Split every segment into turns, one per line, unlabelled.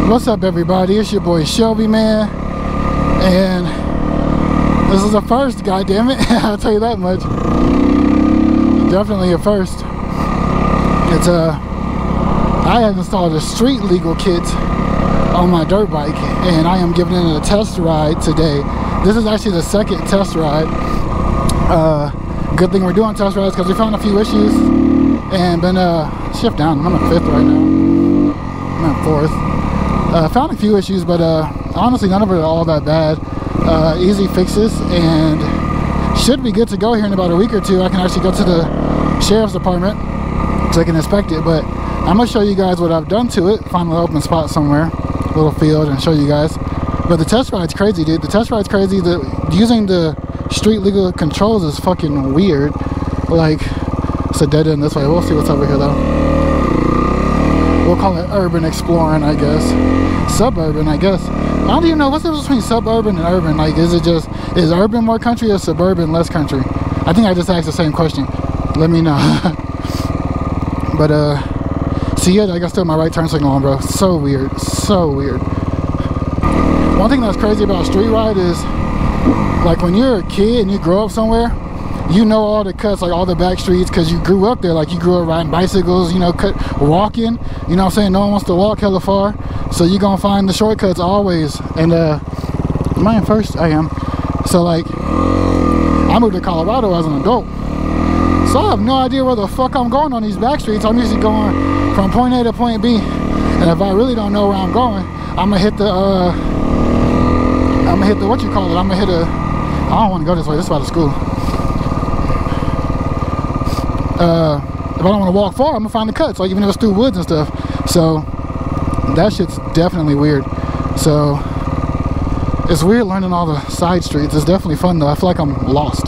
What's up, everybody? It's your boy Shelby, man, and this is a first, goddammit. I'll tell you that much. Definitely a first. It's I have installed a street legal kit on my dirt bike, and I am giving it a test ride today. This is actually the second test ride. Good thing we're doing test rides because we found a few issues and been shift down. I'm at 5th right now. I'm at 4th. Found a few issues, but honestly none of it are all that bad. Easy fixes, and should be good to go here in about a week or two. I can actually go to the sheriff's department so I can inspect it, but I'm gonna show you guys what I've done to it. Find an open spot somewhere, a little field, and show you guys. But the test ride's crazy, dude. The test ride's crazy. Using the street legal controls is fucking weird. Like, it's a dead end this way. We'll see what's over here though. We'll call it urban exploring, I guess. Suburban, I guess. I don't even know what's the difference between suburban and urban. Like, is urban more country or suburban less country? I think I just asked the same question. Let me know. But see, yeah, I got still my right turn signal on, bro. So weird, so weird. One thing that's crazy about street ride is, like, when you're a kid and you grow up somewhere, you know all the cuts, like all the back streets, because you grew up there. Like, you grew up riding bicycles, you know, walking, you know what I'm saying? No one wants to walk hella far, so you're gonna find the shortcuts always. And am I in first? I am. So, like, I moved to Colorado as an adult, so I have no idea where the fuck I'm going on these back streets. I'm usually going from point A to point B, and if I really don't know where I'm going, I'm gonna hit the what you call it, I'm gonna hit I don't want to go this way, this is by the school. If I don't want to walk far, I'm gonna find the cuts, like even if it's through woods and stuff. So that shit's definitely weird. So it's weird learning all the side streets. It's definitely fun though. I feel like I'm lost.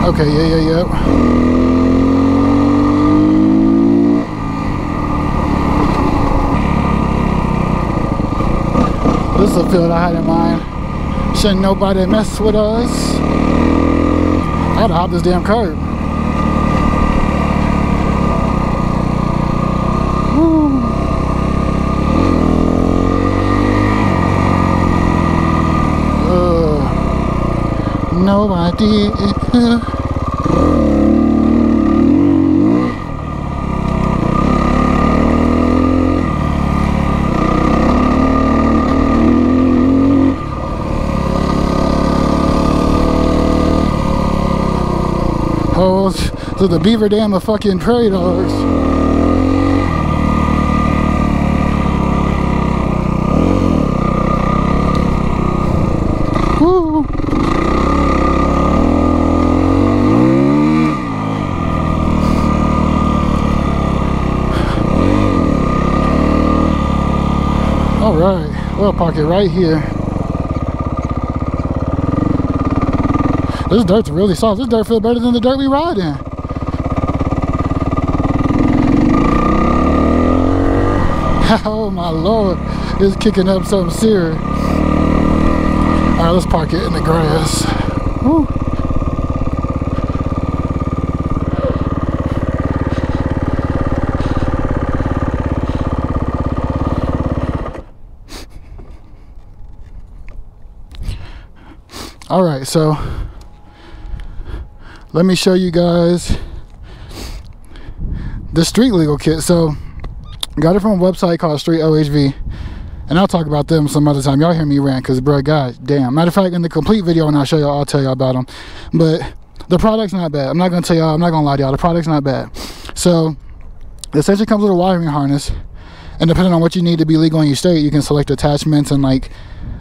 Okay, yeah. This is a field I had in mind. Shouldn't nobody mess with us. I had to hop this damn curb. Woo. Nobody. Oh, so the beaver dam of fucking prairie dogs. Woo. All right, we'll park it right here. This dirt's really soft. This dirt feels better than the dirt we ride in. Oh my lord, it's kicking up something serious. All right, let's park it in the grass. Woo. All right, so let me show you guys the street legal kit. So got it from a website called Street OHV, and I'll talk about them some other time. Y'all hear me rant because, bro, god damn. Matter of fact, in the complete video when I'll show y'all, I'll tell y'all about them. But the product's not bad. I'm not gonna tell y'all, I'm not gonna lie to y'all, the product's not bad. So it essentially comes with a wiring harness, and depending on what you need to be legal in your state, you can select attachments and like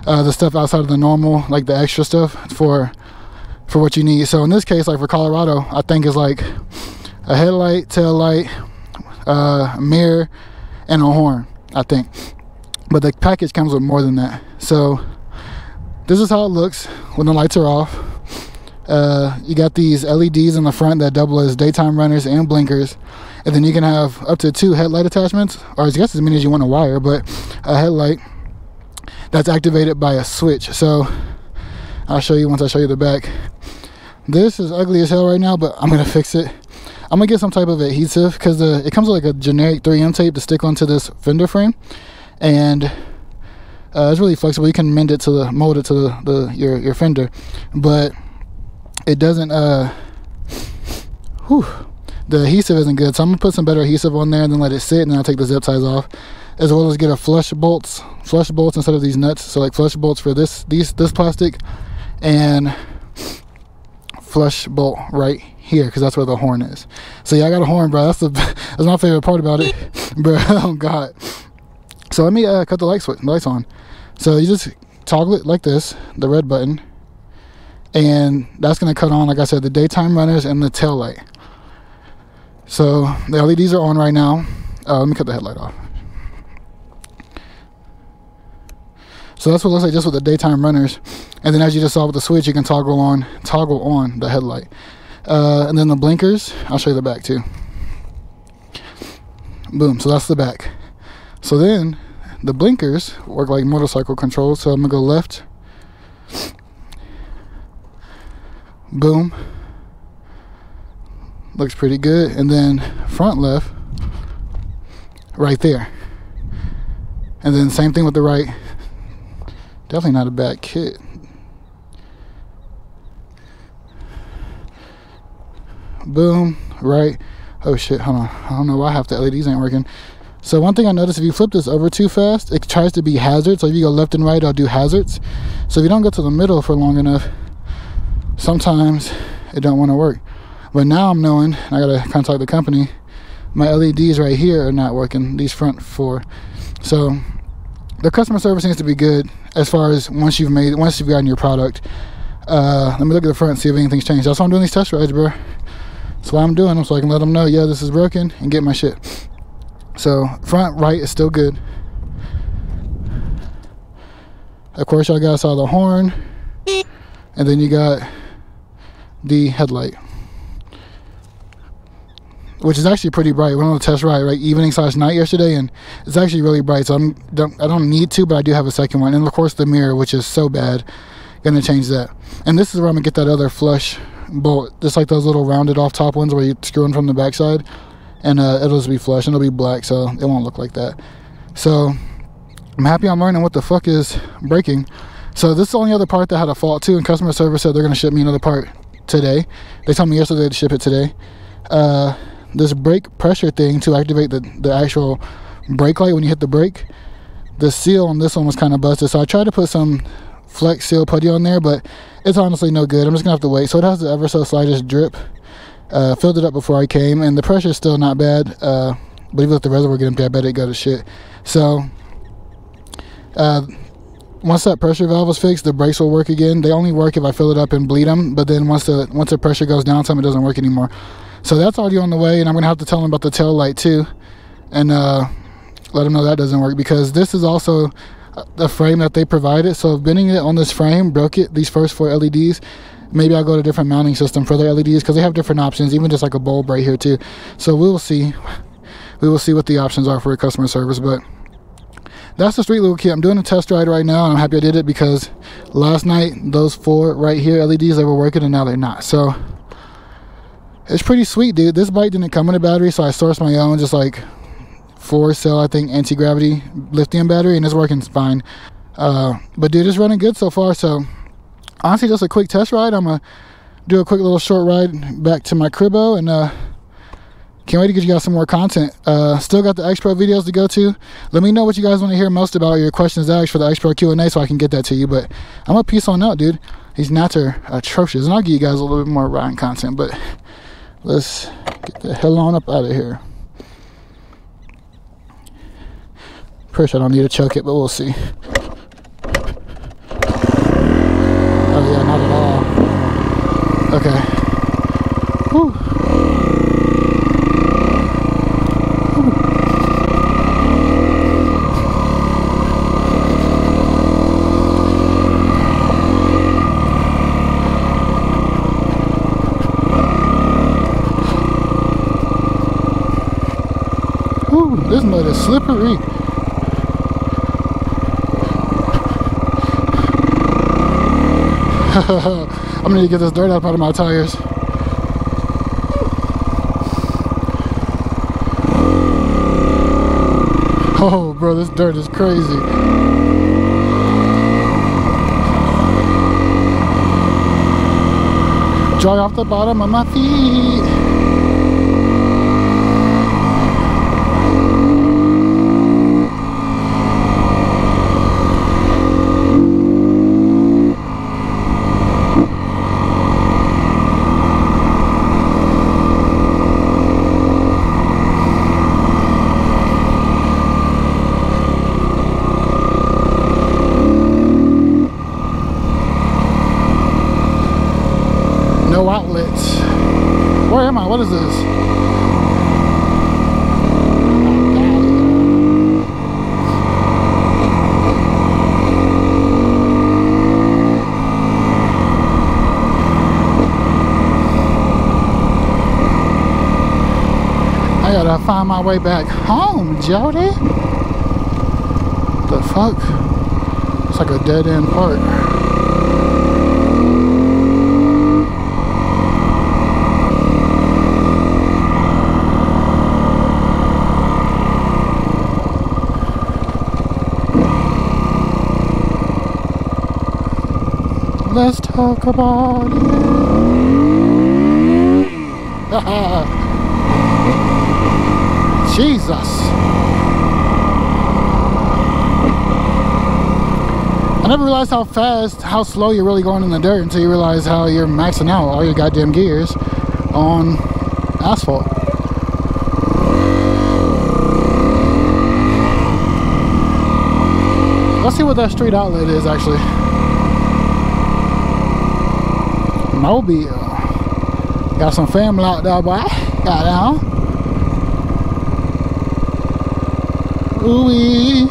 the stuff outside of the normal, like the extra stuff for what you need. So in this case, like for Colorado, I think it's like a headlight, tail light, mirror, and a horn, I think. But the package comes with more than that. So this is how it looks when the lights are off. You got these LEDs in the front that double as daytime runners and blinkers, and then you can have up to 2 headlight attachments, or I guess as many as you want to wire, but a headlight that's activated by a switch. So I'll show you once I show you the back. This is ugly as hell right now, but I'm gonna fix it. I'm gonna get some type of adhesive, because it comes with like a generic 3M tape to stick onto this fender frame, and it's really flexible. You can mold it to your fender, but it doesn't. The adhesive isn't good, so I'm gonna put some better adhesive on there and then let it sit, and then I'll take the zip ties off, as well as get a flush bolts instead of these nuts. So like flush bolts for this plastic, and flush bolt right here, because that's where the horn is. So yeah, I got a horn, bro. That's my favorite part about it, bro. Oh god. So let me cut the lights on. So you just toggle it like this, the red button, and that's gonna cut on, like I said, the daytime runners and the tail light. So the LEDs are on right now. Let me cut the headlight off. So that's what it looks like just with the daytime runners. And then as you just saw with the switch, you can toggle on the headlight. And then the blinkers, I'll show you the back too. Boom, so that's the back. So then the blinkers work like motorcycle controls. So I'm gonna go left. Boom. Looks pretty good. And then front left, right there. And then same thing with the right. Definitely not a bad kit. Boom, right. Oh shit, hold on. I don't know why half the LEDs ain't working. So one thing I noticed, if you flip this over too fast, it tries to be hazard. So if you go left and right, it'll do hazards. So if you don't go to the middle for long enough, sometimes it don't want to work. But now I'm knowing, I gotta contact the company, my LEDs right here are not working, these front four. So the customer service seems to be good as far as once you've gotten your product. Let me look at the front and see if anything's changed. That's why I'm doing these test rides, bro. That's why I'm doing them, so I can let them know, yeah, this is broken, and get my shit. So front right is still good. Of course, y'all guys saw the horn, and then you got the headlight, which is actually pretty bright. We went on a test ride, right, evening/night yesterday, and it's actually really bright. So I don't need to, but I do have a second one. And of course the mirror, which is so bad, gonna change that. And this is where I'm gonna get that other flush bolt, just like those little rounded off top ones where you screw in from the backside, and it'll just be flush and it'll be black, so it won't look like that. So I'm happy I'm learning what the fuck is breaking. So this is the only other part that had a fault too, and customer service said they're gonna ship me another part today. They told me yesterday to ship it today. This brake pressure thing to activate the actual brake light when you hit the brake, the seal on this one was kind of busted, so I tried to put some flex seal putty on there, but it's honestly no good. I'm just gonna have to wait. So it has the ever so slightest drip. Filled it up before I came, and the pressure is still not bad, but even if the reservoir get empty, I bet it go to shit. So once that pressure valve is fixed, the brakes will work again. They only work if I fill it up and bleed them, but then once the pressure goes down some, it doesn't work anymore. So that's already on the way, and I'm gonna have to tell them about the tail light too, and let them know that doesn't work, because this is also the frame that they provided. So if bending it on this frame broke it, these first 4 LEDs, maybe I'll go to a different mounting system for their LEDs, because they have different options, even just like a bulb right here too. So we will see what the options are for customer service. But that's the street legal kit. I'm doing a test ride right now, and I'm happy I did it, because last night those 4 right here LEDs, they were working, and now they're not. So it's pretty sweet, dude. This bike didn't come with a battery, so I sourced my own, just like 4-cell, I think, anti-gravity lithium battery, and it's working fine. But dude, it's running good so far. So honestly, just a quick test ride. I'm gonna do a quick little short ride back to my cribbo, and can't wait to get you guys some more content. Still got the X Pro videos to go to. Let me know what you guys want to hear most about, your questions asked for the X Pro Q&A, so I can get that to you. But I'm gonna peace on out, dude. These gnats are atrocious, and I'll give you guys a little bit more riding content, but let's get the hell on up out of here. Pretty sure I don't need to choke it, but we'll see. Oh yeah, not at all. Okay. Whew. Ooh, this mud is slippery. I'm gonna need to get this dirt out of my tires. Oh, bro, this dirt is crazy. Dry off the bottom of my feet. No outlets. Where am I? What is this? I gotta find my way back home, Jody. The fuck? It's like a dead end part. Let's talk about it. Jesus. I never realized how slow you're really going in the dirt until you realize how you're maxing out all your goddamn gears on asphalt. Let's see what that street outlet is actually. Mobile. Got some family out there, boy. Got down. Ooh-wee.